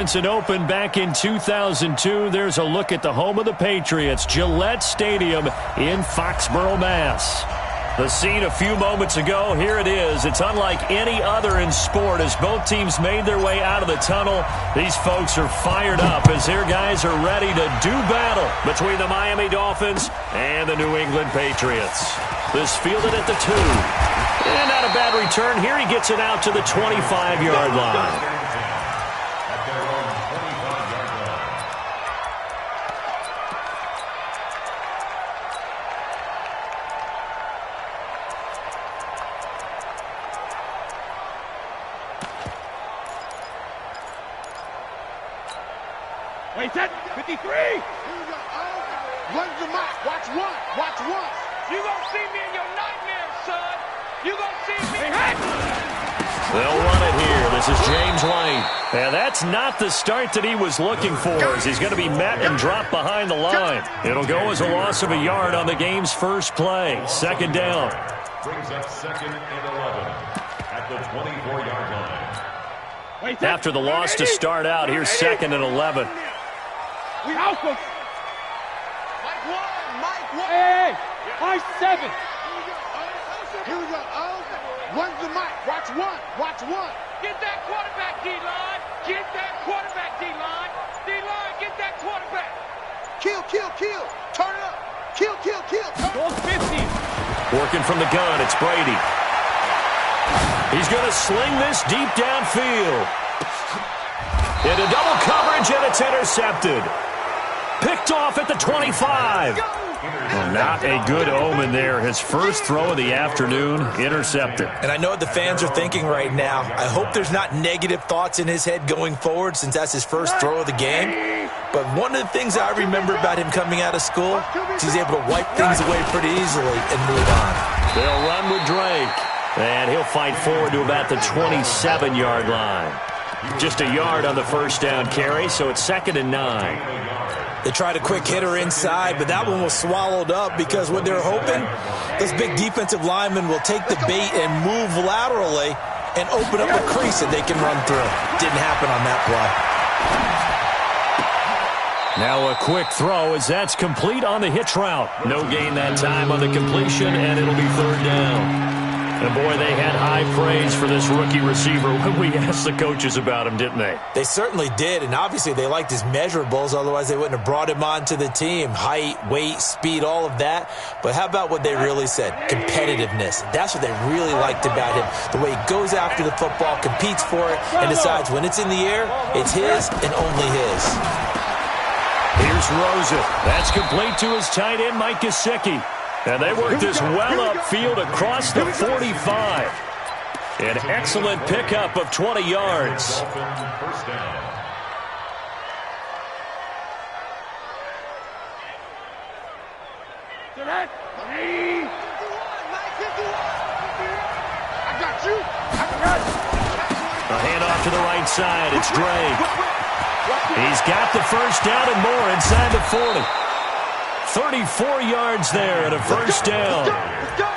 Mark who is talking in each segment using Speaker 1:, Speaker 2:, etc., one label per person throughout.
Speaker 1: An open back in 2002. There's a look at the home of the Patriots, Gillette Stadium in Foxborough, Mass. The scene a few moments ago, here it is. It's unlike any other in sport as both teams made their way out of the tunnel. These folks are fired up as their guys are ready to do battle between the Miami Dolphins and the New England Patriots. This fielded at the 2. And not a bad return. Here he gets it out to the 25-yard line.
Speaker 2: Wait, set, 53. Run the mark. Watch one. Watch one.
Speaker 3: You gonna see me in your nightmares, son. You gonna see me.
Speaker 1: They'll run it here. This is James White. And that's not the start that he was looking for, as he's going to be met and dropped behind the line. It'll go as a loss of a yard on the game's first play. Second down.
Speaker 4: Brings up 2nd and 11 at the 24-yard line.
Speaker 1: After the loss to start out, here's 2nd and 11.
Speaker 2: We out for
Speaker 3: Mike 1.
Speaker 2: Hey, Mike 7. Here we go. Run the mic. Watch one. Watch one.
Speaker 3: Get that quarterback, D-line. Get that quarterback, D-line. D-line, get that quarterback.
Speaker 2: Kill. Turn it up. Kill. Go 50.
Speaker 1: Working from the gun, it's Brady. He's going to sling this deep downfield. Into double coverage, and it's intercepted. Picked off at the 25. Well, not a good omen there. His first throw of the afternoon, intercepted.
Speaker 5: And I know what the fans are thinking right now. I hope there's not negative thoughts in his head going forward since that's his first throw of the game. But one of the things I remember about him coming out of school is he's able to wipe things away pretty easily and move on. They'll run with Drake.
Speaker 1: And he'll fight forward to about the 27-yard line. Just a yard on the first down carry, so it's 2nd and 9.
Speaker 5: They tried a quick hitter inside, but that one was swallowed up because what they're hoping, those big defensive linemen will take the bait and move laterally and open up a crease that they can run through. Didn't happen on that play.
Speaker 1: Now a quick throw as that's complete on the hitch route. No gain that time on the completion, and it'll be 3rd down. And, boy, they had high praise for this rookie receiver when we asked the coaches about him, didn't they?
Speaker 5: They certainly did, and obviously they liked his measurables. Otherwise, they wouldn't have brought him onto the team. Height, weight, speed, all of that. But how about what they really said? Competitiveness. That's what they really liked about him. The way he goes after the football, competes for it, and decides when it's in the air, it's his and only his.
Speaker 1: Here's Rosen. That's complete to his tight end, Mike Gesicki. And they work this well upfield across the 45. An excellent pickup of 20 yards.
Speaker 4: First down.
Speaker 2: I got you.
Speaker 1: A handoff to the right side. It's Drake. He's got the first down and more inside the 40. 34 yards there and a first down.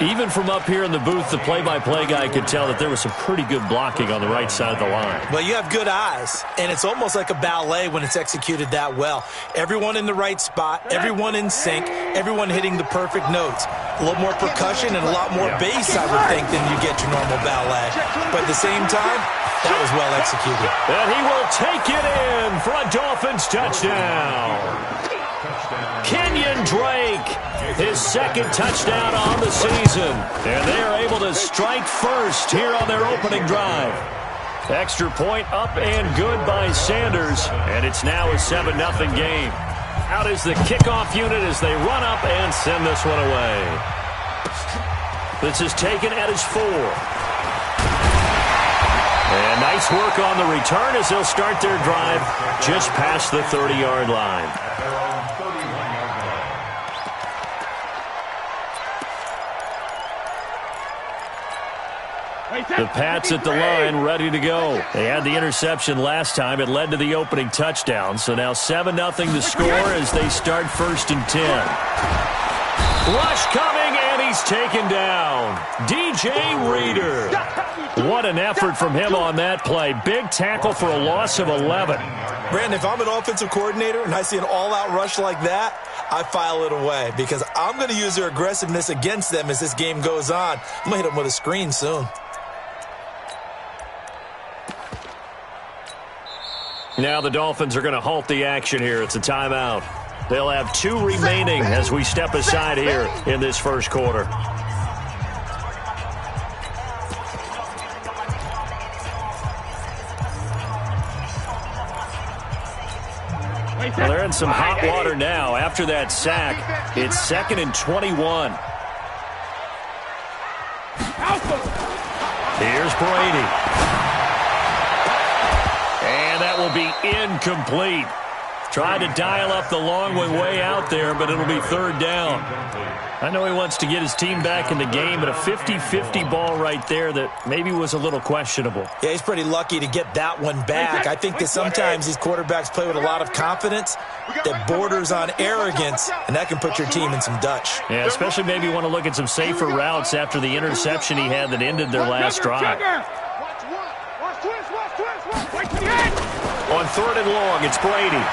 Speaker 1: Even from up here in the booth, the play-by-play guy could tell that there was some pretty good blocking on the right side of the line.
Speaker 5: Well, you have good eyes, and it's almost like a ballet when it's executed that well. Everyone in the right spot, everyone in sync, everyone hitting the perfect notes. A little more percussion and a lot more bass, I would think, than you get your normal ballet. But at the same time, that was well executed.
Speaker 1: And he will take it in for a Dolphins touchdown. Kenyon Drake, his 2nd touchdown on the season. And they are able to strike first here on their opening drive. Extra point up and good by Sanders. And it's now a 7-0 game. Out is the kickoff unit as they run up and send this one away. This is taken at his 4. And nice work on the return as they'll start their drive just past the 30-yard line. The Pats at the line, ready to go. They had the interception last time. It led to the opening touchdown. So now 7-0 the score as they start 1st and 10. Rush coming, and he's taken down. DJ Reader. What an effort from him on that play. Big tackle for a loss of 11.
Speaker 5: Brandon, if I'm an offensive coordinator and I see an all-out rush like that, I file it away because I'm going to use their aggressiveness against them as this game goes on. I'm going to hit them with a screen soon.
Speaker 1: Now the Dolphins are going to halt the action here. It's a timeout. They'll have 2 remaining as we step aside here in this first quarter. Well, they're in some hot water now. After that sack, it's 2nd and 21. Here's Brady. And that will be incomplete. Tried to dial up the long one way out there, but it'll be 3rd down. I know he wants to get his team back in the game, but a 50-50 ball right there that maybe was a little questionable.
Speaker 5: Yeah, he's pretty lucky to get that one back. I think that sometimes these quarterbacks play with a lot of confidence that borders on arrogance, and that can put your team in some Dutch.
Speaker 1: Yeah, especially maybe want to look at some safer routes after the interception he had that ended their last drive. On 3rd and long, it's Brady.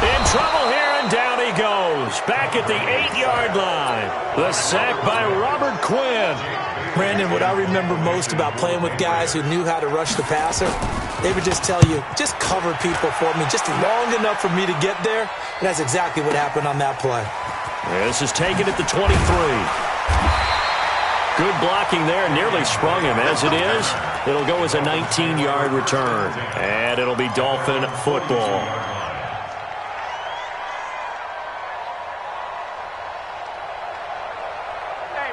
Speaker 1: In trouble here, and down he goes. Back at the 8-yard line. The sack by Robert Quinn.
Speaker 5: Brandon, what I remember most about playing with guys who knew how to rush the passer, they would just tell you, just cover people for me, just long enough for me to get there. And that's exactly what happened on that play.
Speaker 1: This is taken at the 23. Good blocking there, nearly sprung him. As it is, it'll go as a 19-yard return. And it'll be Dolphin football.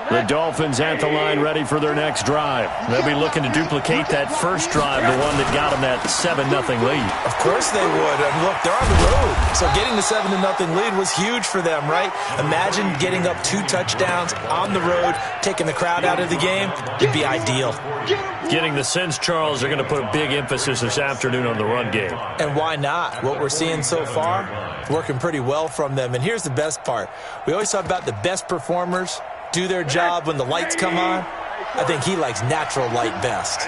Speaker 1: The Dolphins at the line ready for their next drive. They'll be looking to duplicate that first drive, the one that got them that 7-0 lead.
Speaker 5: Of course they would. And look, they're on the road. So getting the 7-0 lead was huge for them, right? Imagine getting up 2 touchdowns on the road, taking the crowd out of the game. It'd be ideal.
Speaker 1: Getting the sense, Charles, they're going to put a big emphasis this afternoon on the run game.
Speaker 5: And why not? What we're seeing so far, working pretty well from them. And here's the best part. We always talk about the best performers do their job when the lights come on. I think he likes natural light best.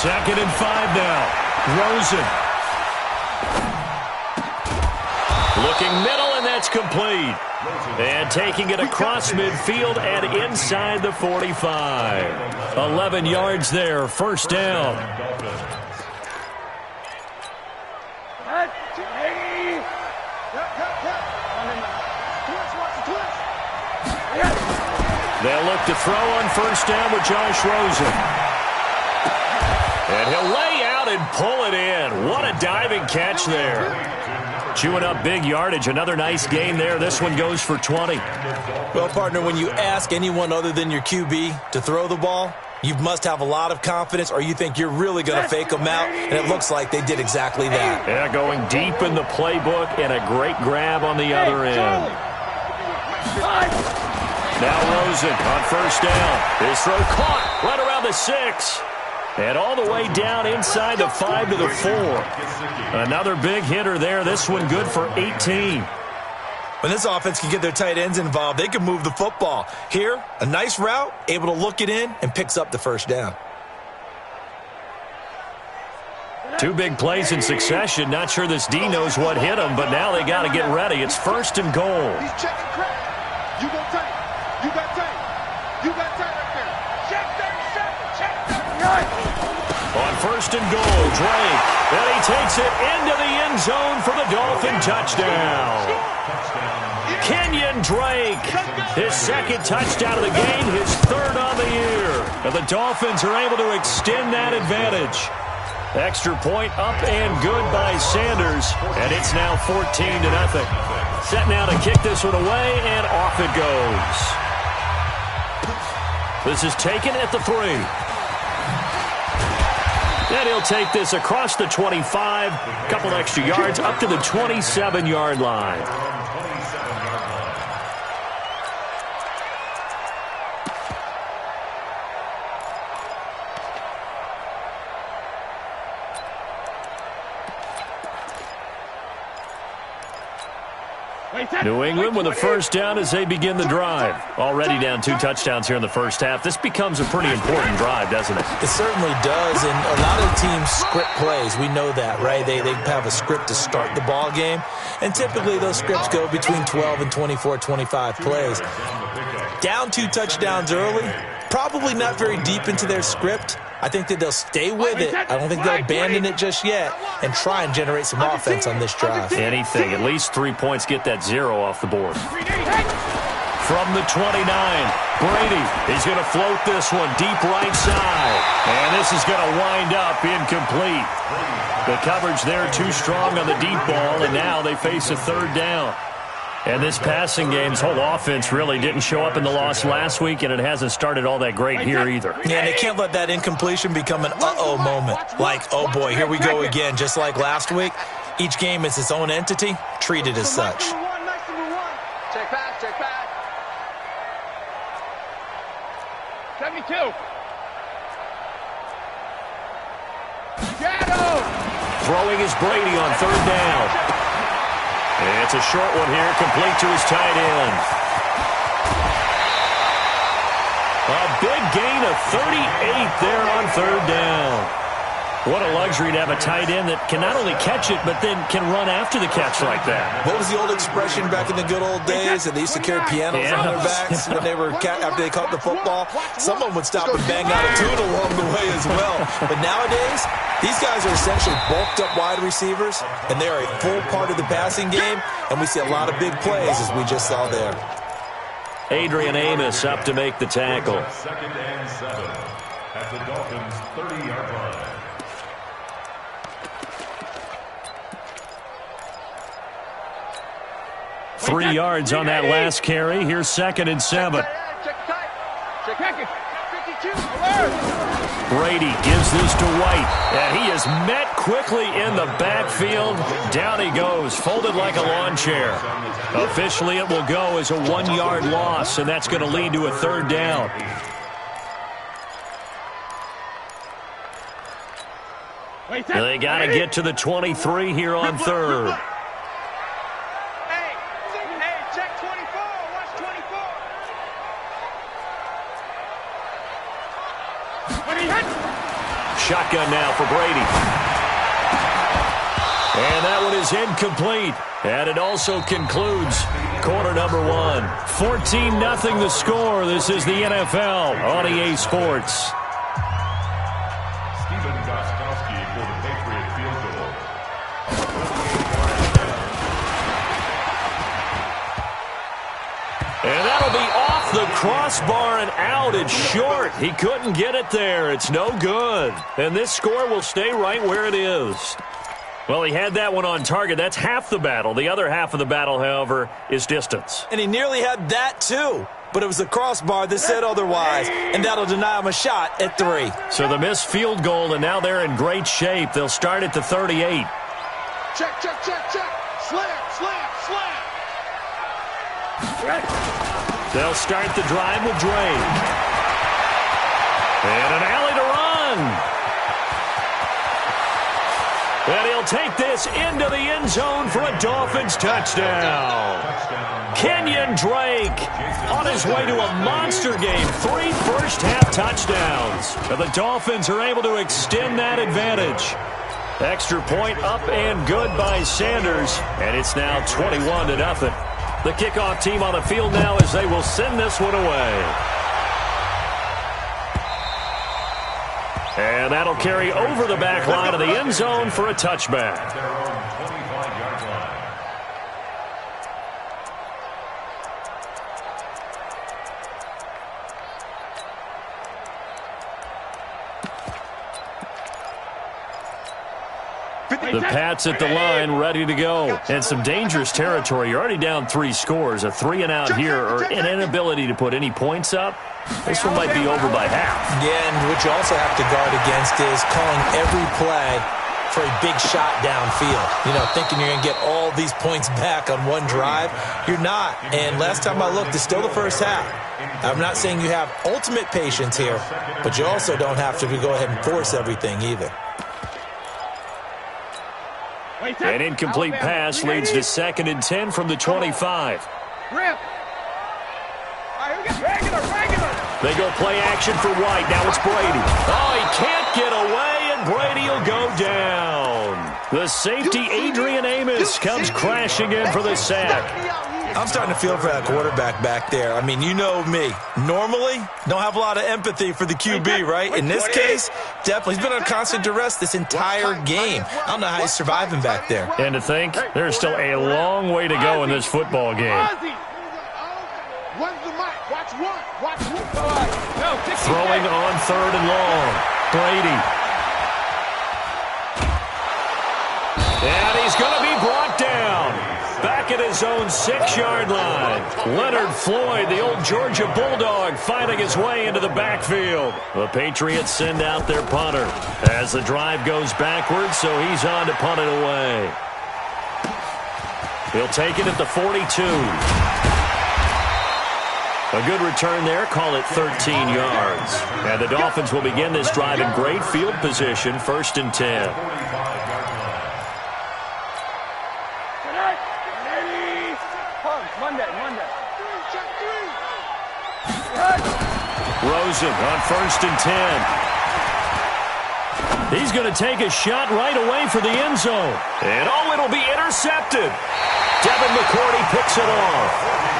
Speaker 1: 2nd and 5 now. Rosen. Looking middle, and that's complete. And taking it across midfield and inside the 45. 11 yards there, 1st down. They'll look to throw on 1st down with Josh Rosen. And he'll lay out and pull it in. What a diving catch there. Chewing up big yardage. Another nice gain there. This one goes for 20.
Speaker 5: Well, partner, when you ask anyone other than your QB to throw the ball, you must have a lot of confidence, or you think you're really going to fake them out, and it looks like they did exactly that.
Speaker 1: Yeah, going deep in the playbook and a great grab on the other end. Now Rosen on 1st down. His throw caught right around the 6. And all the way down inside the 5 to the 4. Another big hitter there. This one good for 18.
Speaker 5: When this offense can get their tight ends involved, they can move the football. Here, a nice route, able to look it in, and picks up the 1st down.
Speaker 1: 2 big plays in succession. Not sure this D knows what hit him, but now they got to get ready. It's 1st and goal.
Speaker 2: He's checking crack. You go tight. You got tight. You got tight right there. Check that. Check that.
Speaker 1: On 1st and goal, Drake. And he takes it into the end zone for the Dolphin touchdown. Kenyon Drake, his 2nd touchdown of the game, his 3rd on the year. And the Dolphins are able to extend that advantage. Extra point up and good by Sanders. And it's now 14-0. Set now to kick this one away, and off it goes. This is taken at the 3. And he'll take this across the 25, a couple extra yards, up to the 27-yard line. New England with a first down as they begin the drive. Already down 2 touchdowns here in the first half. This becomes a pretty important drive, doesn't it?
Speaker 5: It certainly does, and a lot of teams script plays. We know that, right? They have a script to start the ball game, and typically those scripts go between 12 and 24, 25 plays. Down 2 touchdowns early, probably not very deep into their script. I think that they'll stay with it. I don't think they'll abandon it just yet and try and generate some offense on this drive.
Speaker 1: Anything. At least 3 points, get that 0 off the board. From the 29, Brady is going to float this one deep right side. And this is going to wind up incomplete. The coverage there too strong on the deep ball, and now they face a 3rd down. And this passing game's whole offense really didn't show up in the loss last week, and it hasn't started all that great here either.
Speaker 5: Yeah, and they can't let that incompletion become an uh-oh moment. Like, oh boy, here we go again, just like last week. Each game is its own entity, treat it as such.
Speaker 3: Check back, check back. 72.
Speaker 1: Throwing is Brady on 3rd down. And it's a short one here, complete to his tight end. A big gain of 38 there on 3rd down. What a luxury to have a tight end that can not only catch it, but then can run after the catch like that.
Speaker 5: What was the old expression back in the good old days that they used to carry pianos on their backs when they were after they caught the football? Someone would stop and bang out a tune along the way as well. But nowadays, these guys are essentially bulked up wide receivers, and they are a full part of the passing game, and we see a lot of big plays as we just saw there.
Speaker 1: Adrian Amos up to make the tackle.
Speaker 4: 2nd and 7 at the Dolphins' 30-yard line.
Speaker 1: 3 yards on that last carry. Here's 2nd and 7. Brady gives this to White, and he is met quickly in the backfield. Down he goes, folded like a lawn chair. Officially, it will go as a 1-yard loss, and that's going to lead to a 3rd down. They got to get to the 23 here on 3rd. Shotgun now for Brady. And that one is incomplete. And it also concludes quarter number 1. 14-0 the score. This is the NFL on EA Sports.
Speaker 4: Stephen Gostkowski for the Patriot field goal.
Speaker 1: And that'll be off the crossbar and out. It's short. He couldn't get it there. It's no good. And this score will stay right where it is. Well, he had that one on target. That's half the battle. The other half of the battle, however, is distance.
Speaker 5: And he nearly had that, too. But it was the crossbar that said otherwise, and that'll deny him a shot at 3.
Speaker 1: So the missed field goal, and now they're in great shape. They'll start at the 38.
Speaker 2: Check, check, check, check. Slam, slam, slam.
Speaker 1: They'll start the drive with Dre. And an alley to run. And he'll take this into the end zone for a Dolphins touchdown. Kenyon Drake on his way to a monster game. 3 first-half touchdowns. And the Dolphins are able to extend that advantage. Extra point up and good by Sanders. And it's now 21-0. The kickoff team on the field now as they will send this one away. And that'll carry over the back line of the end zone for a touchback.
Speaker 4: Their own 25-yard line.
Speaker 1: The Pats at the line, ready to go. And some dangerous territory. You're already down 3 scores. A 3-and-out here, or an inability to put any points up. This one might be over by half.
Speaker 5: Yeah, and what you also have to guard against is calling every play for a big shot downfield. You know, thinking you're going to get all these points back on one drive. You're not. And last time I looked, it's still the first half. I'm not saying you have ultimate patience here, but you also don't have to go ahead and force everything either.
Speaker 1: An incomplete pass leads to 2nd and 10 from the 25. They go play action for White. Now it's Brady. Oh, he can't get away, and Brady will go down. The safety, Adrian Amos, comes crashing in for the sack.
Speaker 5: I'm starting to feel for that quarterback back there. I mean, you know me. Normally, don't have a lot of empathy for the QB, right? In this case, definitely. He's been under constant duress this entire game. I don't know how he's surviving back there.
Speaker 1: And to think, there's still a long way to go in this football game. Throwing on 3rd and long. Brady. And he's going to be brought down. Back at his own 6-yard line. Leonard Floyd, the old Georgia Bulldog, finding his way into the backfield. The Patriots send out their punter as the drive goes backwards, so he's on to punt it away. He'll take it at the 42. A good return there, call it 13 yards. And the Dolphins will begin this drive in great field position, 1st and 10. Rosen on 1st and 10. He's going to take a shot right away for the end zone. And it'll be intercepted. Devin McCourty picks it off.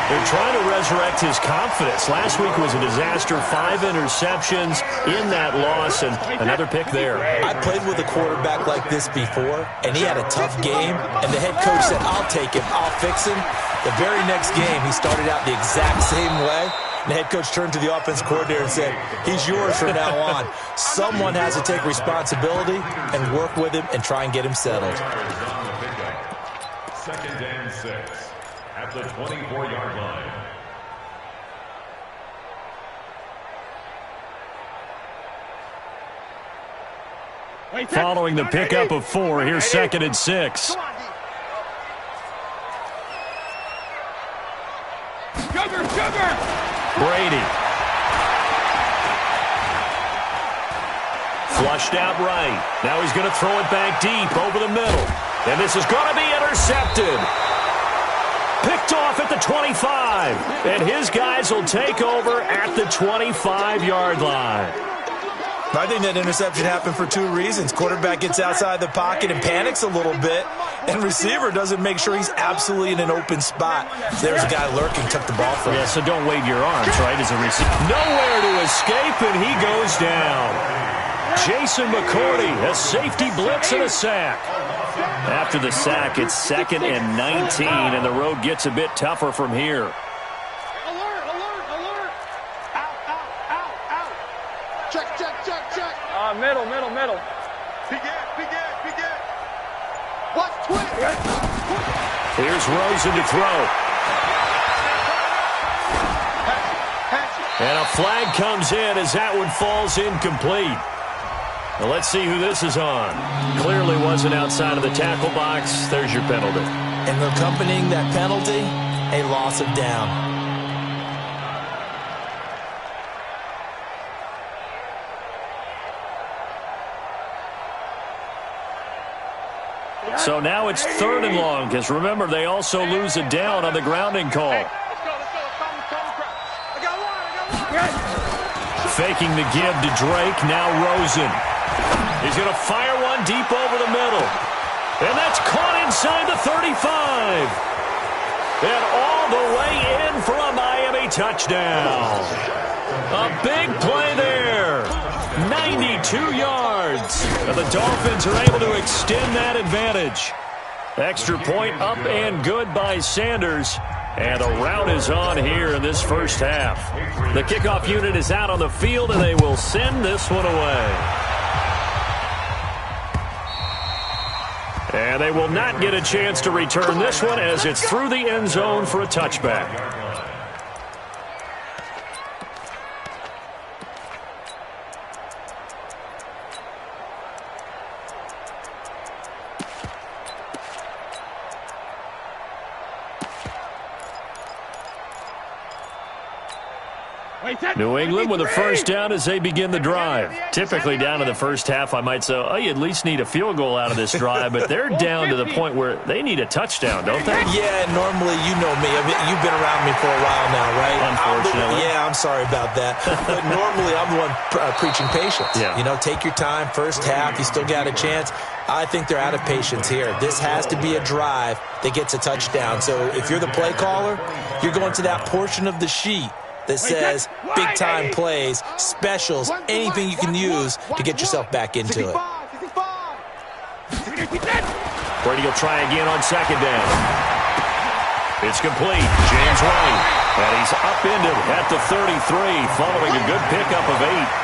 Speaker 1: They're trying to resurrect his confidence. Last week was a disaster. 5 interceptions in that loss, and another pick there.
Speaker 5: I played with a quarterback like this before, and he had a tough game, and the head coach said, I'll take him, I'll fix him. The very next game, he started out the exact same way. The head coach turned to the offense coordinator and said, he's yours from now on. Someone has to take responsibility and work with him and try and get him settled.
Speaker 4: 2nd and 6 at the 24-yard line.
Speaker 1: Following the pickup of 4, here's 2nd and 6. Brady. Flushed out right. Now he's going to throw it back deep over the middle. And this is going to be intercepted. Picked off at the 25. And his guys will take over at the 25-yard line.
Speaker 5: I think that interception happened for 2 reasons. Quarterback gets outside the pocket and panics a little bit, and receiver doesn't make sure he's absolutely in an open spot. There's a guy lurking, took the ball from him.
Speaker 1: Yeah, so don't wave your arms, right, as a receiver. Nowhere to escape, and he goes down. Jason McCourty, a safety blitz and a sack. After the sack, it's 2nd and 19, and the road gets a bit tougher from here.
Speaker 3: Middle.
Speaker 2: Watch twist.
Speaker 1: Here's Rosen to throw. And a flag comes in as that one falls incomplete. Now let's see who this is on. Clearly wasn't outside of the tackle box. There's your penalty.
Speaker 5: And accompanying that penalty, a loss of down.
Speaker 1: So now it's 3rd and long, because remember, they also lose a down on the grounding call. Faking the give to Drake, now Rosen. He's going to fire one deep over the middle. And that's caught inside the 35. And all the way in for a Miami touchdown. A big play there. 92 yards. And the Dolphins are able to extend that advantage. Extra point up and good by Sanders. And the rout is on here in this first half. The kickoff unit is out on the field, and they will send this one away. And they will not get a chance to return this one as it's through the end zone for a touchback. New England with a first down as they begin the drive. Typically down in the first half, I might say, oh, you at least need a field goal out of this drive, but they're down to the point where they need a touchdown, don't they?
Speaker 5: Yeah, normally, you know me. I mean, you've been around me for a while now, right?
Speaker 1: Unfortunately.
Speaker 5: I'm sorry about that. But normally, I'm the one preaching patience.
Speaker 1: Yeah.
Speaker 5: You know, take your time. First half, you still got a chance. I think they're out of patience here. This has to be a drive that gets a touchdown. So if you're the play caller, you're going to that portion of the sheet that says big-time plays, specials, anything you can use to get yourself back into it.
Speaker 1: Brady will try again on second down. It's complete. James White. And he's upended at the 33 following a good pickup of 8.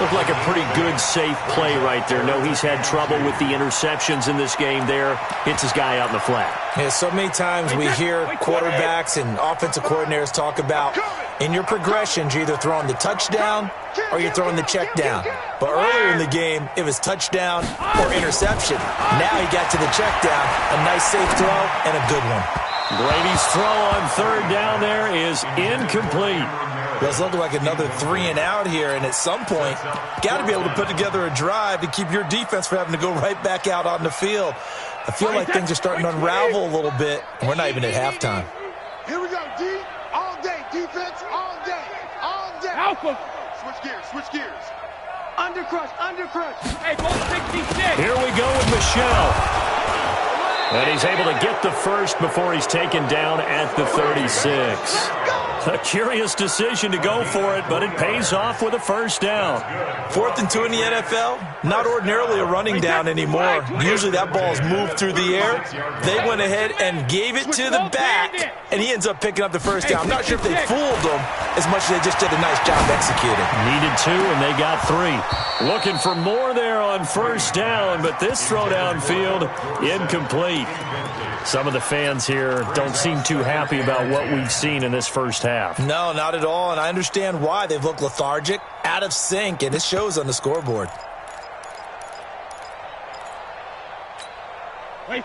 Speaker 1: Looked like a pretty good, safe play right there. No, he's had trouble with the interceptions in this game there. Hits his guy out in the flat.
Speaker 5: Yeah, so many times we hear quarterbacks and offensive coordinators talk about in your progressions, you're either throwing the touchdown or you're throwing the check down. But earlier in the game, it was touchdown or interception. Now he got to the check down, a nice safe throw and a good one.
Speaker 1: Brady's throw on third down there is incomplete.
Speaker 5: It's looking like another 3 and out here, and at some point, got to be able to put together a drive to keep your defense from having to go right back out on the field. I feel like things are starting to unravel a little bit, and we're not even at halftime.
Speaker 2: Here we go, D. All day. Defense all day. All day.
Speaker 3: Alpha.
Speaker 2: Switch gears.
Speaker 3: Undercrush. Hey, ball 66.
Speaker 1: Here we go with Michelle. And he's able to get the first before he's taken down at the 36. A curious decision to go for it, but it pays off with a first down.
Speaker 5: 4th and 2 in the NFL, not ordinarily a running down anymore. Usually that ball is moved through the air. They went ahead and gave it to the back, and he ends up picking up the first down. I'm not sure if they fooled him as much as they just did a nice job executing.
Speaker 1: Needed 2, and they got 3. Looking for more there on first down, but this throw downfield incomplete. Some of the fans here don't seem too happy about what we've seen in this first half.
Speaker 5: No, not at all, and I understand why. They've looked lethargic, out of sync, and it shows on the scoreboard.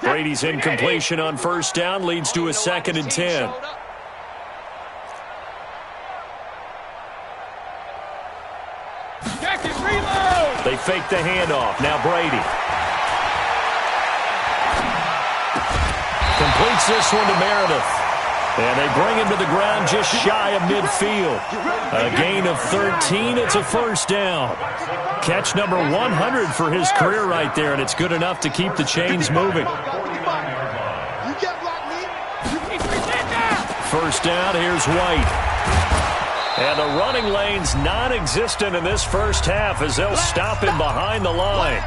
Speaker 1: Brady's incompletion on first down leads to a 2nd and 10. They fake the handoff. Now Brady. Completes this one to Meredith. And they bring him to the ground just shy of midfield. A gain of 13. It's a first down. Catch number 100 for his career right there, and it's good enough to keep the chains moving. First down, here's White. And the running lane's non-existent in this first half as they'll stop him behind the line.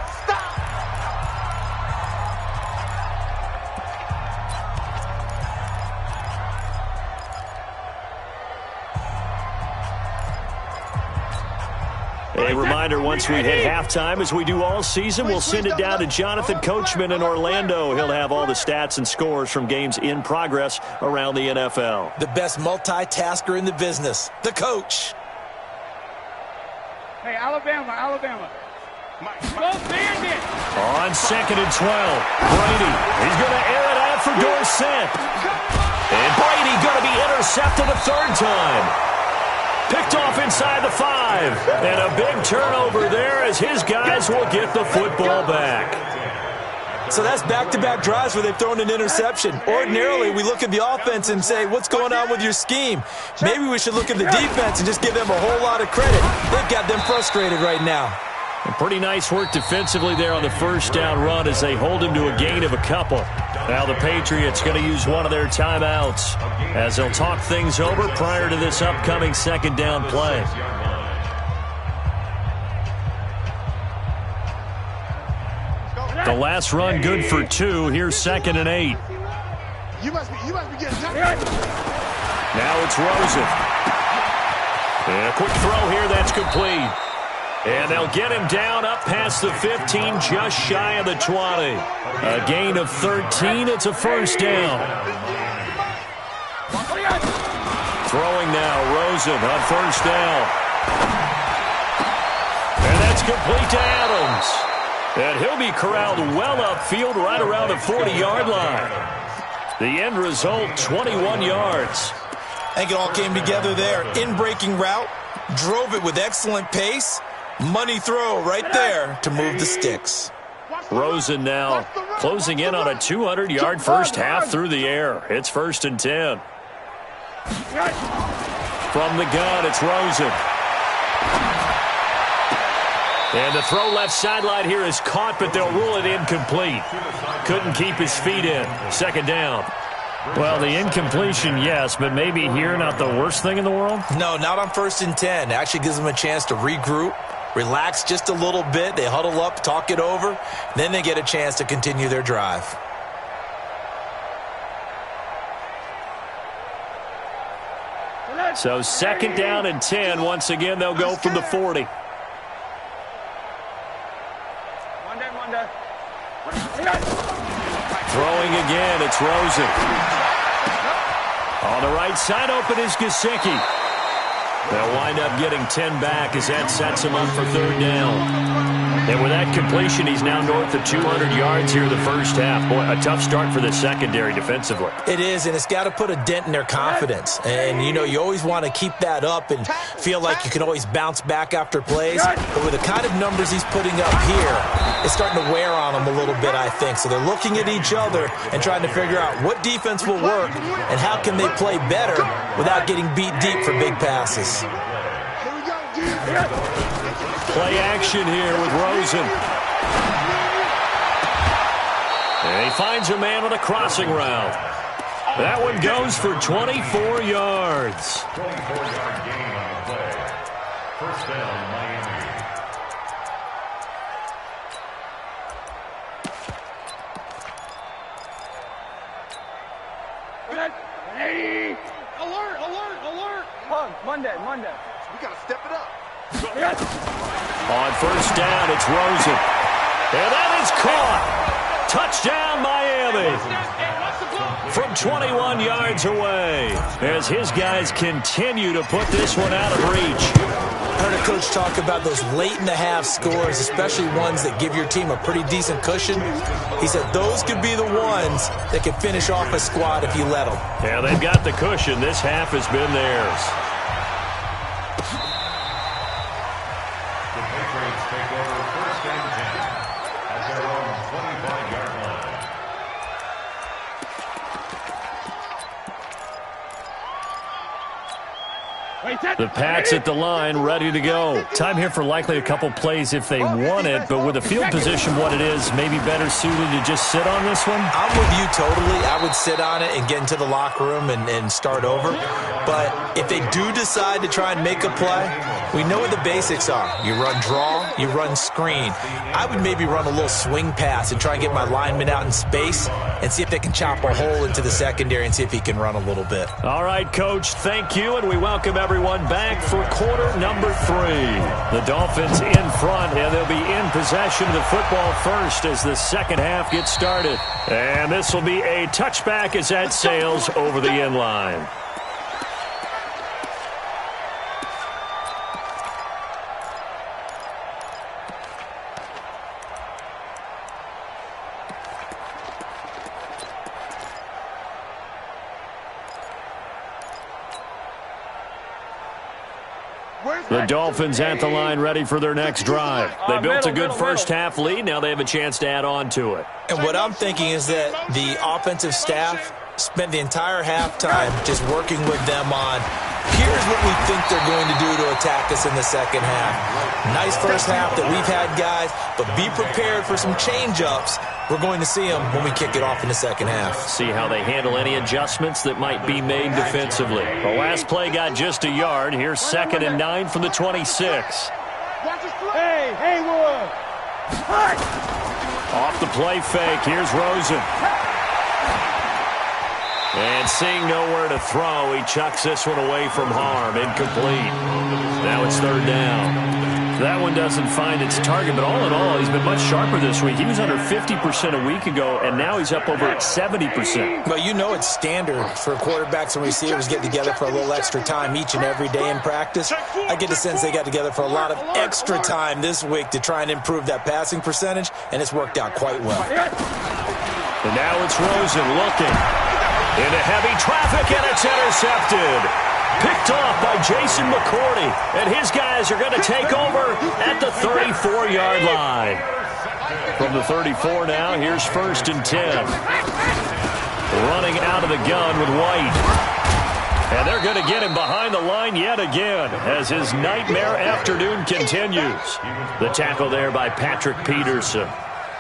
Speaker 1: A reminder, once we hit halftime, as we do all season, we'll send it down to Jonathan Coachman in Orlando. He'll have all the stats and scores from games in progress around the NFL.
Speaker 5: The best multitasker in the business, the coach.
Speaker 3: Hey, Alabama. Go Bandit.
Speaker 1: On 2nd and 12, Brady. He's going to air it out for Dorsett. And Brady going to be intercepted a 3rd time. Picked off inside the 5. And a big turnover there as his guys will get the football back.
Speaker 5: So that's back-to-back drives where they've thrown an interception. Ordinarily, we look at the offense and say, what's going on with your scheme? Maybe we should look at the defense and just give them a whole lot of credit. They've got them frustrated right now.
Speaker 1: And pretty nice work defensively there on the first down run as they hold him to a gain of a couple. Now the Patriots going to use one of their timeouts as they'll talk things over prior to this upcoming 2nd down play. The last run good for 2. Here's 2nd and 8.
Speaker 2: You must be getting tired.
Speaker 1: Now it's Rosen. And a quick throw here that's complete. And they'll get him down up past the 15, just shy of the 20. A gain of 13. It's a first down. Throwing now, Rosen on first down. And that's complete to Adams. And he'll be corralled well upfield right around the 40-yard line. The end result, 21 yards.
Speaker 5: I think it all came together there. In-breaking route, drove it with excellent pace. Money throw right there to move the sticks.
Speaker 1: Rosen now closing in on a 200-yard first half through the air. It's 1st and 10. From the gun, it's Rosen. And the throw left sideline here is caught, but they'll rule it incomplete. Couldn't keep his feet in. 2nd down. Well, the incompletion, yes, but maybe here not the worst thing in the world?
Speaker 5: No, not on 1st and 10. Actually gives them a chance to regroup, relax just a little bit. They huddle up, talk it over. Then they get a chance to continue their drive.
Speaker 1: So 2nd down and 10. Once again, they'll go from the 40. Throwing again, it's Rosen. On the right side, open is Gesicki. They'll wind up getting 10 back as that sets him up for 3rd down. And with that completion, he's now north of 200 yards here in the first half. Boy, a tough start for the secondary defensively.
Speaker 5: It is, and it's got to put a dent in their confidence. And, you know, you always want to keep that up and feel like you can always bounce back after plays. But with the kind of numbers he's putting up here, it's starting to wear on them a little bit, I think. So they're looking at each other and trying to figure out what defense will work and how can they play better without getting beat deep for big passes.
Speaker 1: Play action here with Rosen. And he finds a man on a crossing route. That one goes for 24 yards.
Speaker 4: 24-yard gain on the play. 1st down, Miami.
Speaker 3: Alert, alert, alert. Monday.
Speaker 2: We got to step it up.
Speaker 1: On 1st down, it's Rosen. And that is caught. Touchdown, Miami. From 21 yards away as his guys continue to put this one out of reach.
Speaker 5: I heard a coach talk about those late-in-the-half scores, especially ones that give your team a pretty decent cushion. He said those could be the ones that could finish off a squad if you let them.
Speaker 1: Yeah, they've got the cushion. This half has been theirs.
Speaker 4: The Patriots take over 1st and 10 at their own 25-yard line.
Speaker 1: The Pats at the line, ready to go. Time here for likely a couple plays if they want it, but with the field position what it is, maybe better suited to just sit on this one?
Speaker 5: I'm with you totally. I would sit on it and get into the locker room and start over. But if they do decide to try and make a play, we know what the basics are. You run draw, you run screen. I would maybe run a little swing pass and try and get my lineman out in space and see if they can chop a hole into the secondary and see if he can run a little bit.
Speaker 1: All right, Coach, thank you, and we welcome everyone back for quarter number 3. The Dolphins in front, and they'll be in possession of the football first as the 2nd half gets started. And this will be a touchback as that sails over the end line. The Dolphins at the line ready for their next drive. They built a good first half lead. Now they have a chance to add on to it.
Speaker 5: And what I'm thinking is that the offensive staff spent the entire halftime just working with them on, here's what we think they're going to do to attack us in the second half. Nice first half that we've had, guys, but be prepared for some change-ups. We're going to see them when we kick it off in the second half.
Speaker 1: See how they handle any adjustments that might be made defensively. The last play got just a yard. Here's 2nd and 9 from the 26.
Speaker 3: Hey, Haywood.
Speaker 1: Off the play fake, here's Rosen. And seeing nowhere to throw, he chucks this one away from harm. Incomplete. Now it's 3rd down. That one doesn't find its target, but all in all, he's been much sharper this week. He was under 50% a week ago, and now he's up over 70%.
Speaker 5: Well, you know it's standard for quarterbacks and receivers get together for a little extra time each and every day in practice. I get the sense they got together for a lot of extra time this week to try and improve that passing percentage, and it's worked out quite well.
Speaker 1: And now it's Rosen looking. Into heavy traffic, and it's intercepted. Picked off by Jason McCourty, and his guys are going to take over at the 34-yard line. From the 34 now, here's 1st and 10. Running out of the gun with White. And they're going to get him behind the line yet again as his nightmare afternoon continues. The tackle there by Patrick Peterson.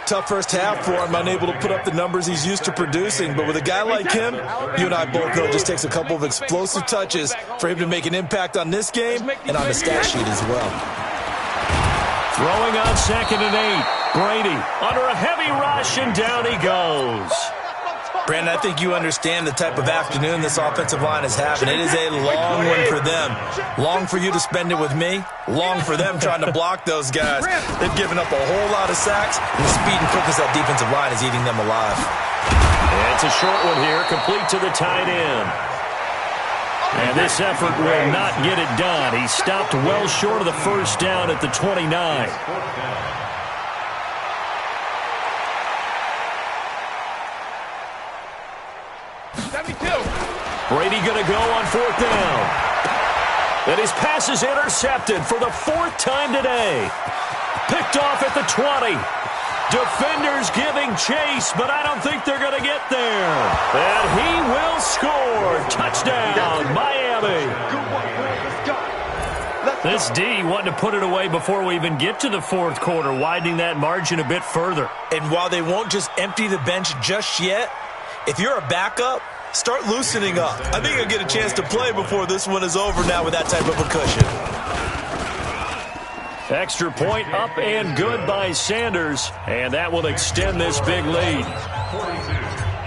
Speaker 5: Tough first half for him, unable to put up the numbers he's used to producing. But with a guy like him, you and I both know it just takes a couple of explosive touches for him to make an impact on this game and on the stat sheet as well.
Speaker 1: Throwing on 2nd and 8. Brady under a heavy rush, and down he goes.
Speaker 5: Brandon, I think you understand the type of afternoon this offensive line is having. It is a long one for them. Long for you to spend it with me. Long for them trying to block those guys. They've given up a whole lot of sacks, and the speed and quickness of that defensive line is eating them alive.
Speaker 1: And it's a short one here, complete to the tight end. And this effort will not get it done. He stopped well short of the first down at the 29. Brady going to go on 4th down. And his pass is intercepted for the 4th time today. Picked off at the 20. Defenders giving chase, but I don't think they're going to get there. And he will score. Touchdown, Miami. This D wanting to put it away before we even get to the 4th quarter, widening that margin a bit further.
Speaker 5: And while they won't just empty the bench just yet, if you're a backup, start loosening up. I think you'll get a chance to play before this one is over now with that type of a cushion.
Speaker 1: Extra point up and good by Sanders, and that will extend this big lead.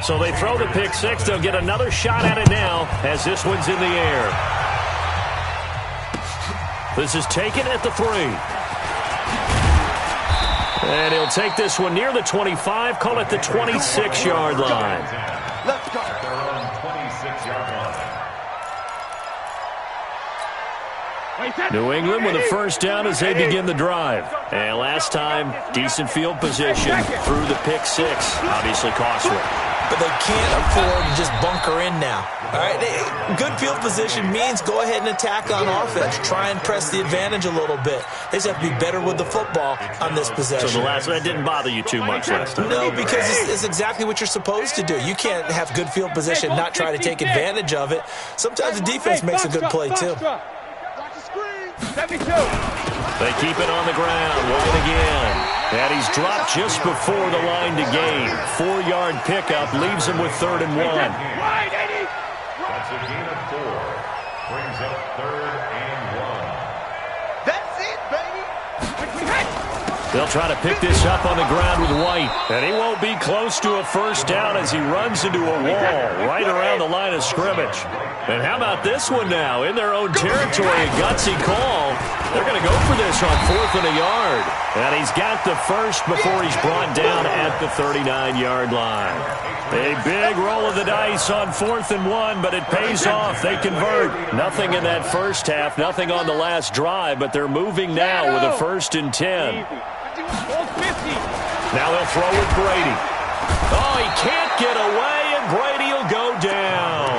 Speaker 1: So they throw the pick six. They'll get another shot at it now as this one's in the air. This is taken at the 3. And he'll take this one near the 25, call it the 26-yard line.
Speaker 4: Let's go. Their own 26-yard line.
Speaker 1: New England with a first down as they begin the drive. And last time, decent field position through the pick six. Obviously costly.
Speaker 5: But they can't afford to just bunker in now. All right, good field position means go ahead and attack on offense. Try and press the advantage a little bit. They just have to be better with the football on this possession.
Speaker 1: So that didn't bother you too much last time?
Speaker 5: No, because it's exactly what you're supposed to do. You can't have good field position, not try to take advantage of it. Sometimes the defense makes a good play, too.
Speaker 3: 72.
Speaker 1: They keep it on the ground. Looking again. And he's dropped just before the line to gain. 4-yard pickup leaves him with 3rd and 1.
Speaker 4: That's a gain of 4. Brings up 3rd and 1.
Speaker 2: That's it, baby.
Speaker 1: They'll try to pick this up on the ground with White. And he won't be close to a first down as he runs into a wall right around the line of scrimmage. And how about this one now? In their own territory, a gutsy call. They're going to go for this on 4th and a yard. And he's got the first before he's brought down at the 39-yard line. A big roll of the dice on 4th and 1, but it pays off. They convert. Nothing in that first half, nothing on the last drive, but they're moving now with a 1st and 10. Now they'll throw with Brady. Oh, he can't get away, and Brady will go down.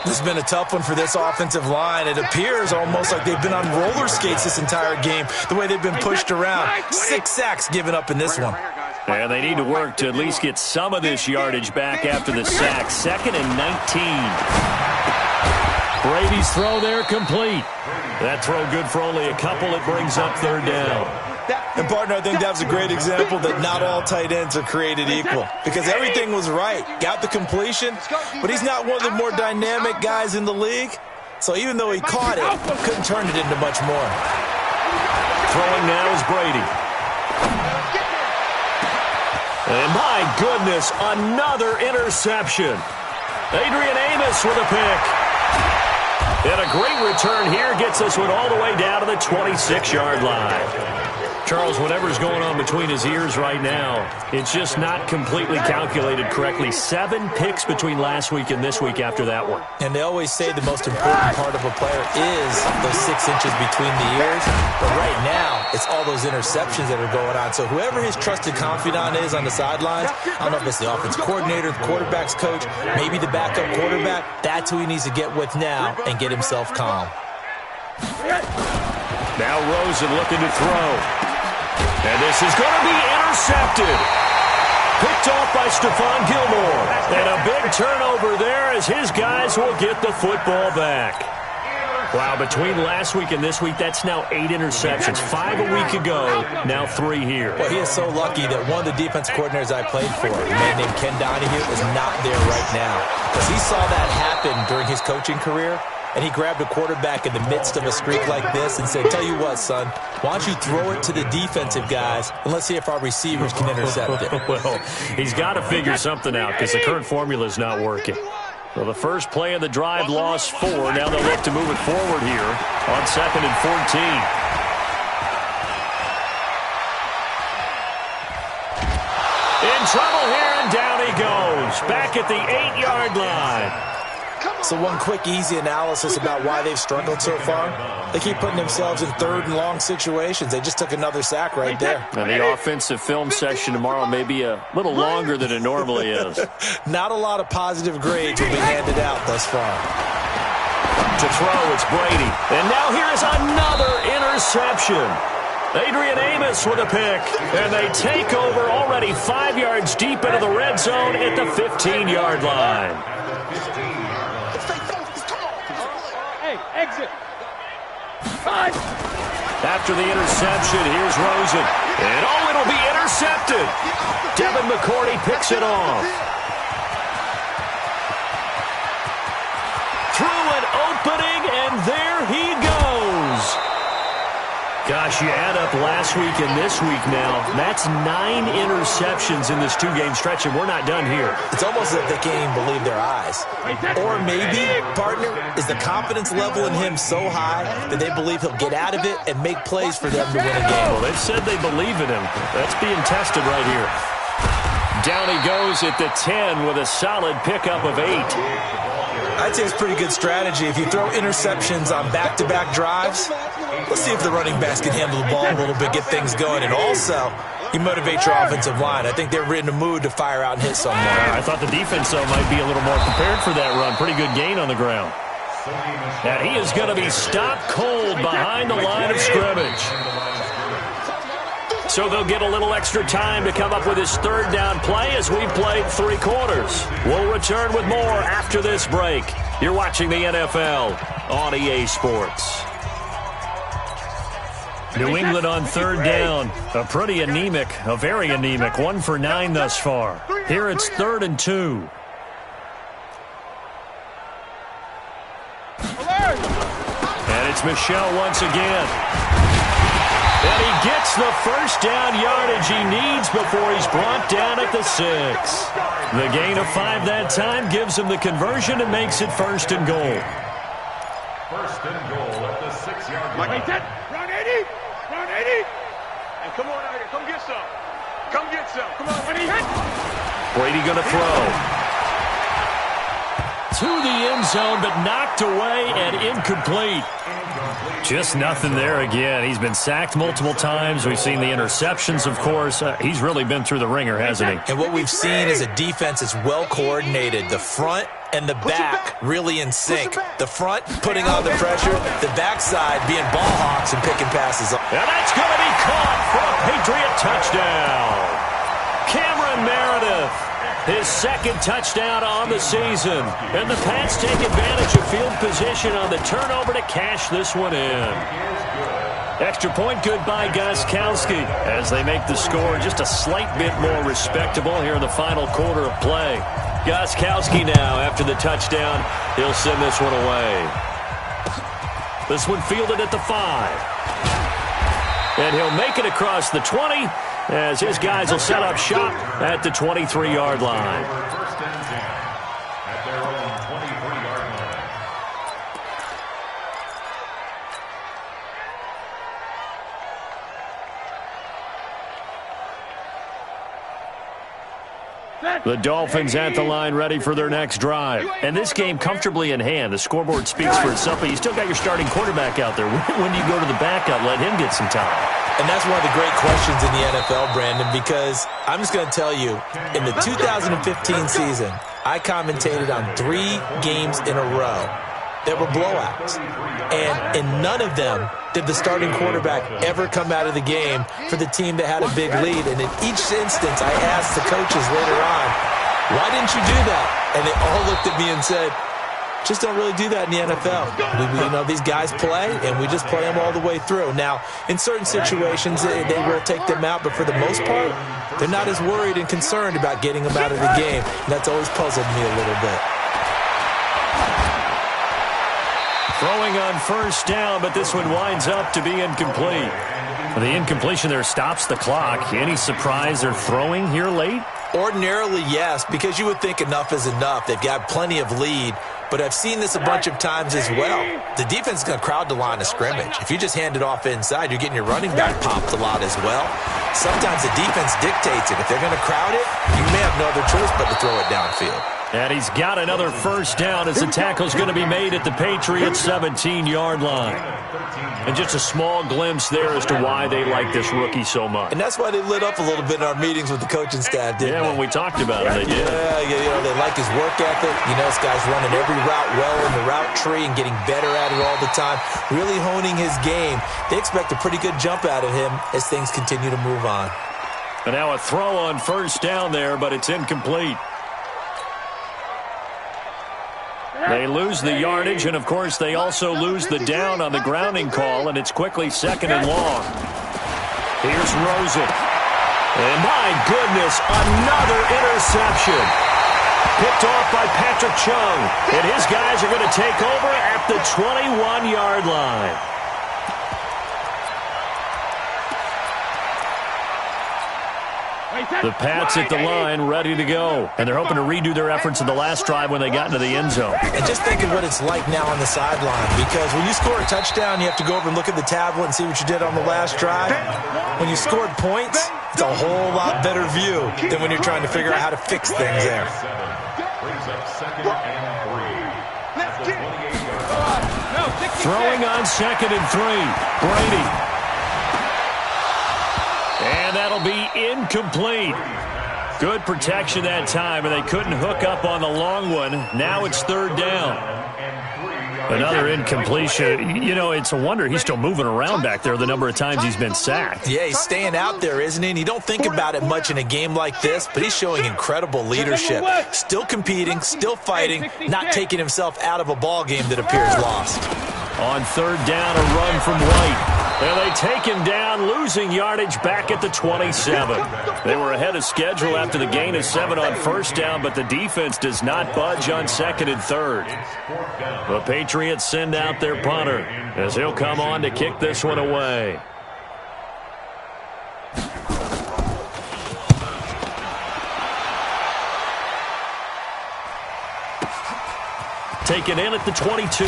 Speaker 5: This has been a tough one for this offensive line. It appears almost like they've been on roller skates this entire game, the way they've been pushed around. 6 sacks given up in this one.
Speaker 1: And they need to work to at least get some of this yardage back after the sack. 2nd and 19. Brady's throw there complete. That throw good for only a couple. It brings up 3rd down.
Speaker 5: And, partner, I think that was a great example that not all tight ends are created equal. Because everything was right. Got the completion, but he's not one of the more dynamic guys in the league. So even though he caught it, couldn't turn it into much more.
Speaker 1: Throwing now is Brady. And my goodness, another interception. Adrian Amos with a pick. And a great return here gets this one all the way down to the 26-yard line. Charles, whatever's going on between his ears right now, it's just not completely calculated correctly. 7 picks between last week and this week after that one.
Speaker 5: And they always say the most important part of a player is those 6 inches between the ears. But right now, it's all those interceptions that are going on. So whoever his trusted confidant is on the sidelines, I don't know if it's the offense coordinator, the quarterback's coach, maybe the backup quarterback, that's who he needs to get with now and get himself calm.
Speaker 1: Now Rosen looking to throw. And this is going to be intercepted. Picked off by Stephon Gilmore. And a big turnover there as his guys will get the football back. Wow, between last week and this week, that's now 8 interceptions. 5 a week ago, now 3 here.
Speaker 5: Well, he is so lucky that one of the defense coordinators I played for, a man named Ken Donahue, is not there right now. Because he saw that happen during his coaching career, and he grabbed a quarterback in the midst of a streak like this and said, tell you what, son, why don't you throw it to the defensive guys, and let's see if our receivers can intercept it.
Speaker 1: Well, he's got to figure something out because the current formula is not working. Well, the first play of the drive lost 4. Now they'll look to move it forward here on 2nd and 14. In trouble here, and down he goes. Back at the 8-yard line.
Speaker 5: So one quick, easy analysis about why they've struggled so far. They keep putting themselves in 3rd and long situations. They just took another sack right there.
Speaker 1: And the offensive film session tomorrow may be a little longer than it normally is.
Speaker 5: Not a lot of positive grades will be handed out thus far.
Speaker 1: To throw, it's Brady. And now here is another interception. Adrian Amos with a pick. And they take over already 5 yards deep into the red zone at the 15-yard line.
Speaker 3: Exit.
Speaker 1: After the interception, here's Rosen. And it'll be intercepted. Devin McCourty picks it off. Through an opening, and there he goes. Gosh, you add up last week and this week now. That's 9 interceptions in this 2-game stretch, and we're not done here.
Speaker 5: It's almost as if they can't even believe their eyes. Or maybe, partner, is the confidence level in him so high that they believe he'll get out of it and make plays for them to win a game.
Speaker 1: Well, they've said they believe in him. That's being tested right here. Down he goes at the 10 with a solid pickup of 8.
Speaker 5: I'd say it's pretty good strategy. If you throw interceptions on back-to-back drives, let's see if the running backs can handle the ball a little bit, get things going. And also, you motivate your offensive line. I think they're in the mood to fire out and hit someone.
Speaker 1: I thought the defense, though, might be a little more prepared for that run. Pretty good gain on the ground. And he is going to be stopped cold behind the line of scrimmage. So they'll get a little extra time to come up with his 3rd down play as we've played 3 quarters. We'll return with more after this break. You're watching the NFL on EA Sports. New England on 3rd down. A pretty anemic, a very anemic. 1 for 9 thus far. Here it's 3rd and 2. And it's Michel once again. And he gets the first down yardage he needs before he's brought down at the 6. The gain of 5 that time gives him the conversion and makes it 1st and goal.
Speaker 4: 1st and goal at the 6-yard line.
Speaker 3: Run 80. Run 80. And come on out here. Come get some. Come get some. Come on, Brady.
Speaker 1: Brady going to throw. To the end zone, but knocked away and incomplete. Just nothing there again. He's been sacked multiple times. We've seen the interceptions, of course. He's really been through the ringer, hasn't he?
Speaker 5: And what we've seen is a defense that's well coordinated. The front and the back really in sync. The front putting on the pressure, the backside being ball hawks and picking passes up.
Speaker 1: And that's going to be caught for a Patriot touchdown. Cameron Meredith, his 2nd touchdown on the season. And the Pats take advantage of field position on the turnover to cash this one in. Extra point good by Gostkowski as they make the score just a slight bit more respectable here in the final quarter of play. Gostkowski now, after the touchdown, he'll send this one away. This one fielded at the 5. And he'll make it across the 20 as his guys will set up shop at the 23-yard line.
Speaker 4: 1st and 10 at their own 23-yard line.
Speaker 1: The Dolphins at the line ready for their next drive. And this game comfortably in hand. The scoreboard speaks for itself, but you still got your starting quarterback out there. When do you go to the backup? Let him get some time.
Speaker 5: And that's one of the great questions in the NFL, Brandon, because I'm just going to tell you, in the 2015 season, I commentated on 3 games in a row that were blowouts. And in none of them did the starting quarterback ever come out of the game for the team that had a big lead. And in each instance, I asked the coaches later on, why didn't you do that? And they all looked at me and said, just don't really do that in the NFL. These guys play, and we just play them all the way through. Now, in certain situations, they will take them out, but for the most part, they're not as worried and concerned about getting them out of the game. And that's always puzzled me a little bit.
Speaker 1: Throwing on first down, but this one winds up to be incomplete. The incompletion there stops the clock. Any surprise they're throwing here late?
Speaker 5: Ordinarily, yes, because you would think enough is enough. They've got plenty of lead, but I've seen this a bunch of times as well. The defense is going to crowd the line of scrimmage. If you just hand it off inside, you're getting your running back popped a lot as well. Sometimes the defense dictates it. If they're going to crowd it, you may have no other choice but to throw it downfield.
Speaker 1: And he's got another first down as the tackle's going to be made at the Patriots' 17-yard line. And just a small glimpse there as to why they like this rookie so much.
Speaker 5: And that's why they lit up a little bit in our meetings with the coaching staff, didn't they?
Speaker 1: When we talked about it, they did.
Speaker 5: Yeah, they like his work ethic. This guy's running every route well in the route tree and getting better at it all the time, really honing his game. They expect a pretty good jump out of him as things continue to move on.
Speaker 1: And now a throw on first down there, but it's incomplete. They lose the yardage, and, of course, they also lose the down on the grounding call, and it's quickly second and long. Here's Rosen. And, my goodness, another interception. Picked off by Patrick Chung. And his guys are going to take over at the 21-yard line. The Pats at the line, ready to go. And they're hoping to redo their efforts in the last drive when they got into the end zone.
Speaker 5: And just think of what it's like now on the sideline, because when you score a touchdown, you have to go over and look at the tablet and see what you did on the last drive. When you scored points, it's a whole lot better view than when you're trying to figure out how to fix things there.
Speaker 1: Throwing on 2nd and 3. Brady. And that'll be incomplete. Good protection that time, and they couldn't hook up on the long one. Now it's 3rd down. Another incompletion. It's a wonder he's still moving around back there the number of times he's been sacked.
Speaker 5: Yeah, he's staying out there, isn't he? And you don't think about it much in a game like this, but he's showing incredible leadership. Still competing, still fighting, not taking himself out of a ball game that appears lost.
Speaker 1: On 3rd down, a run from White. And they take him down, losing yardage back at the 27. They were ahead of schedule after the gain of 7 on first down, but the defense does not budge on 2nd and 3rd. The Patriots send out their punter as he'll come on to kick this one away. Taken in at the 22.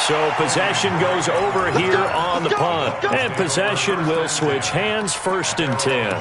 Speaker 1: So possession goes over here on the punt. And possession will switch hands, 1st and 10.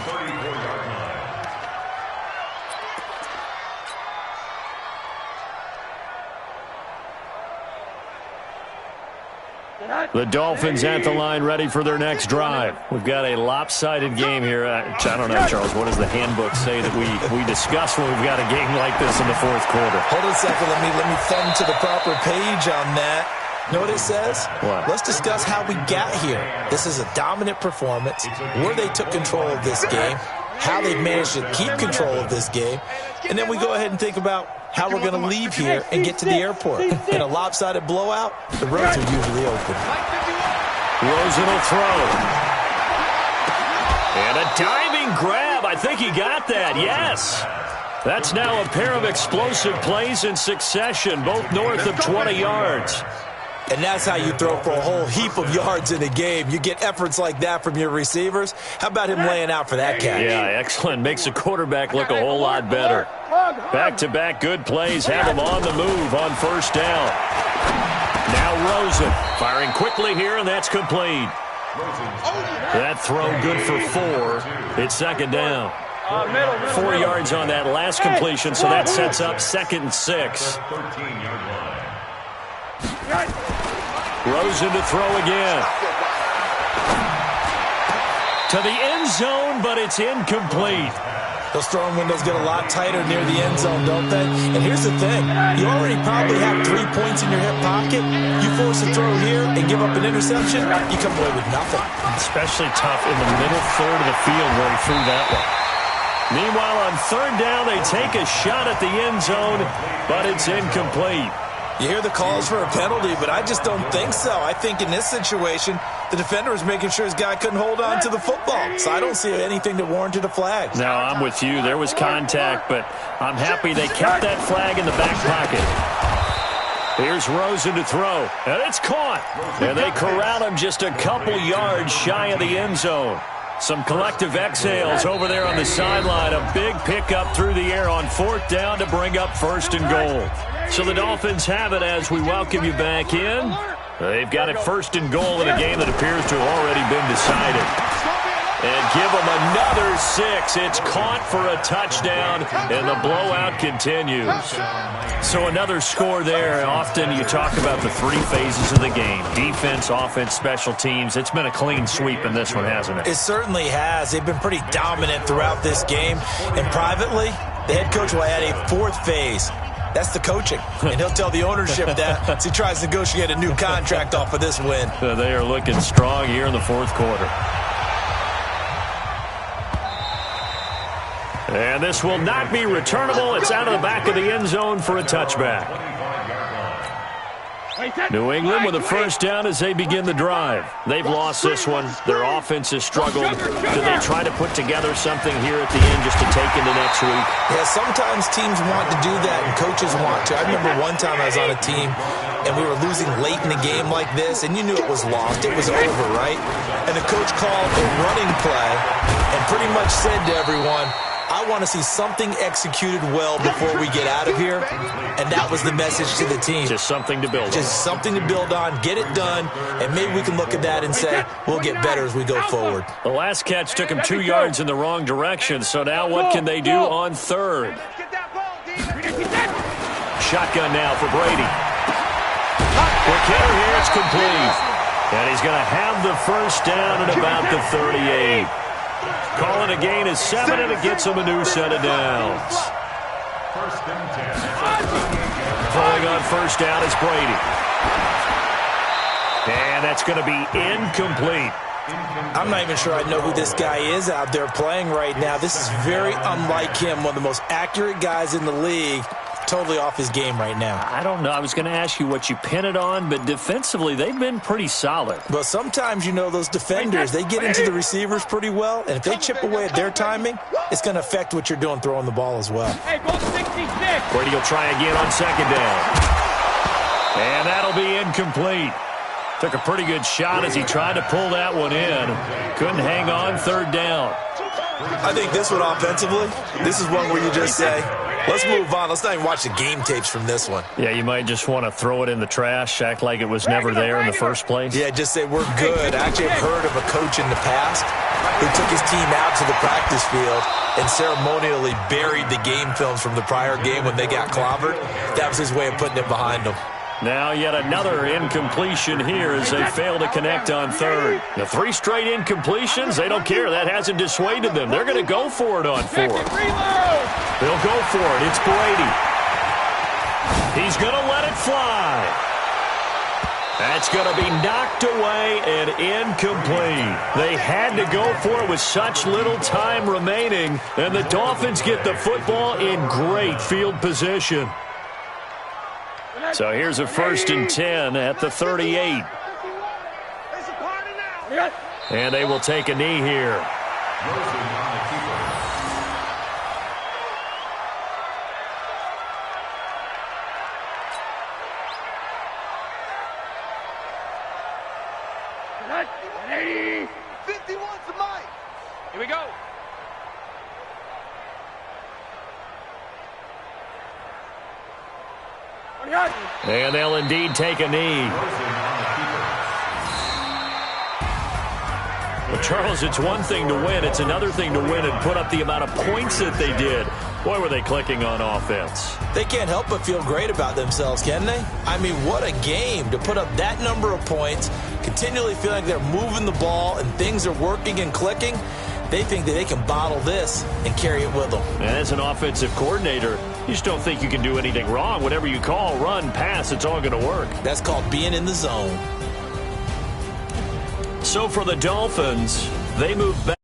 Speaker 1: The Dolphins at the line ready for their next drive. We've got a lopsided game here. I don't know, Charles, what does the handbook say that we discuss when we've got a game like this in the 4th quarter?
Speaker 5: Hold on a second. Let me thumb to the proper page on that. Know what it says?
Speaker 1: What?
Speaker 5: Let's discuss how we got here. This is a dominant performance, where they took control of this game, how they managed to keep control of this game, and then we go ahead and think about how we're going to leave here and get to the airport. In a lopsided blowout, the roads are usually open.
Speaker 1: Rosen will throw. And a diving grab. I think he got that, yes. That's now a pair of explosive plays in succession, both north of 20 yards.
Speaker 5: And that's how you throw for a whole heap of yards in a game. You get efforts like that from your receivers. How about him laying out for that catch?
Speaker 1: Yeah, excellent. Makes the quarterback look a whole lot better. Back-to-back good plays have him on the move on first down. Now Rosen firing quickly here, and that's complete. That throw good for 4. It's 2nd down. 4 yards on that last completion, so that sets up 2nd and 6.
Speaker 4: 13-yard line.
Speaker 1: Rosen to throw again. To the end zone, but it's incomplete.
Speaker 5: Those throwing windows get a lot tighter near the end zone, don't they? And here's the thing. You already probably have 3 points in your hip pocket. You force a throw here and give up an interception, you come away with nothing.
Speaker 1: Especially tough in the middle third of the field where he threw that one. Meanwhile, on 3rd down, they take a shot at the end zone, but it's incomplete.
Speaker 5: You hear the calls for a penalty, but I just don't think so. I think in this situation, the defender was making sure his guy couldn't hold on to the football. So I don't see anything that warranted a flag.
Speaker 1: No, I'm with you. There was contact, but I'm happy they kept that flag in the back pocket. Here's Rosen to throw, and it's caught. And they corral him just a couple yards shy of the end zone. Some collective exhales over there on the sideline. A big pickup through the air on 4th down to bring up 1st and goal. So the Dolphins have it as we welcome you back in. They've got it 1st and goal in a game that appears to have already been decided. And give them another 6. It's caught for a touchdown, and the blowout continues. So another score there. Often you talk about the 3 phases of the game. Defense, offense, special teams. It's been a clean sweep in this one, hasn't it?
Speaker 5: It certainly has. They've been pretty dominant throughout this game. And privately, the head coach will add a 4th phase. That's the coaching. And he'll tell the ownership that as he tries to negotiate a new contract off of this win.
Speaker 1: They are looking strong here in the 4th quarter. And this will not be returnable. It's out of the back of the end zone for a touchback. New England with a 1st down as they begin the drive. They've lost this one. Their offense has struggled. Do they try to put together something here at the end just to take into next week?
Speaker 5: Yeah, sometimes teams want to do that and coaches want to. I remember one time I was on a team and we were losing late in the game like this, and you knew it was lost. It was over, right? And the coach called a running play and pretty much said to everyone, I want to see something executed well before we get out of here. And that was the message to the team.
Speaker 1: Just something to build on.
Speaker 5: Just something to build on, get it done, and maybe we can look at that and say, we'll get better as we go forward.
Speaker 1: The last catch took him 2 yards in the wrong direction, so now what can they do on 3rd? Shotgun now for Brady. Quick hitter here, it's complete. And he's going to have the 1st down at about the 38. Call it a gain of 7, and it gets him a new set of downs.
Speaker 4: 1st and 10.
Speaker 1: Throwing on 1st down is Brady. And that's going to be incomplete.
Speaker 5: I'm not even sure I know who this guy is out there playing right now. This is very unlike him, one of the most accurate guys in the league. Totally off his game right now.
Speaker 1: I don't know. I was going to ask you what you pin it on, but defensively, they've been pretty solid.
Speaker 5: But sometimes, you know, those defenders, they get into the receivers pretty well, and if they chip away at their timing, it's going to affect what you're doing throwing the ball as well.
Speaker 3: Hey, go 66.
Speaker 1: Brady will try again on 2nd down. And that'll be incomplete. Took a pretty good shot as he tried to pull that one in. Couldn't hang on 3rd down.
Speaker 5: I think this one offensively, this is one where you just say, let's move on. Let's not even watch the game tapes from this one.
Speaker 1: Yeah, you might just want to throw it in the trash, act like it was never there in the first place.
Speaker 5: Yeah, just say we're good. I actually have heard of a coach in the past who took his team out to the practice field and ceremonially buried the game films from the prior game when they got clobbered. That was his way of putting it behind them.
Speaker 1: Now yet another incompletion here as they fail to connect on 3rd. The 3 straight incompletions, they don't care. That hasn't dissuaded them. They're going to go for it on 4th. They'll go for it. It's Brady. He's going to let it fly. That's going to be knocked away and incomplete. They had to go for it with such little time remaining, and the Dolphins get the football in great field position. So here's a 1st and 10 at the 38. And they will take a knee here.
Speaker 3: Here we go.
Speaker 1: And they'll indeed take a knee. Well, Charles, it's one thing to win. It's another thing to win and put up the amount of points that they did. Boy, were they clicking on offense.
Speaker 5: They can't help but feel great about themselves, can they? I mean, what a game to put up that number of points, continually feeling like they're moving the ball and things are working and clicking. They think that they can bottle this and carry it with them.
Speaker 1: And as an offensive coordinator, you just don't think you can do anything wrong. Whatever you call, run, pass, it's all going to work.
Speaker 5: That's called being in the zone.
Speaker 1: So for the Dolphins, they move back.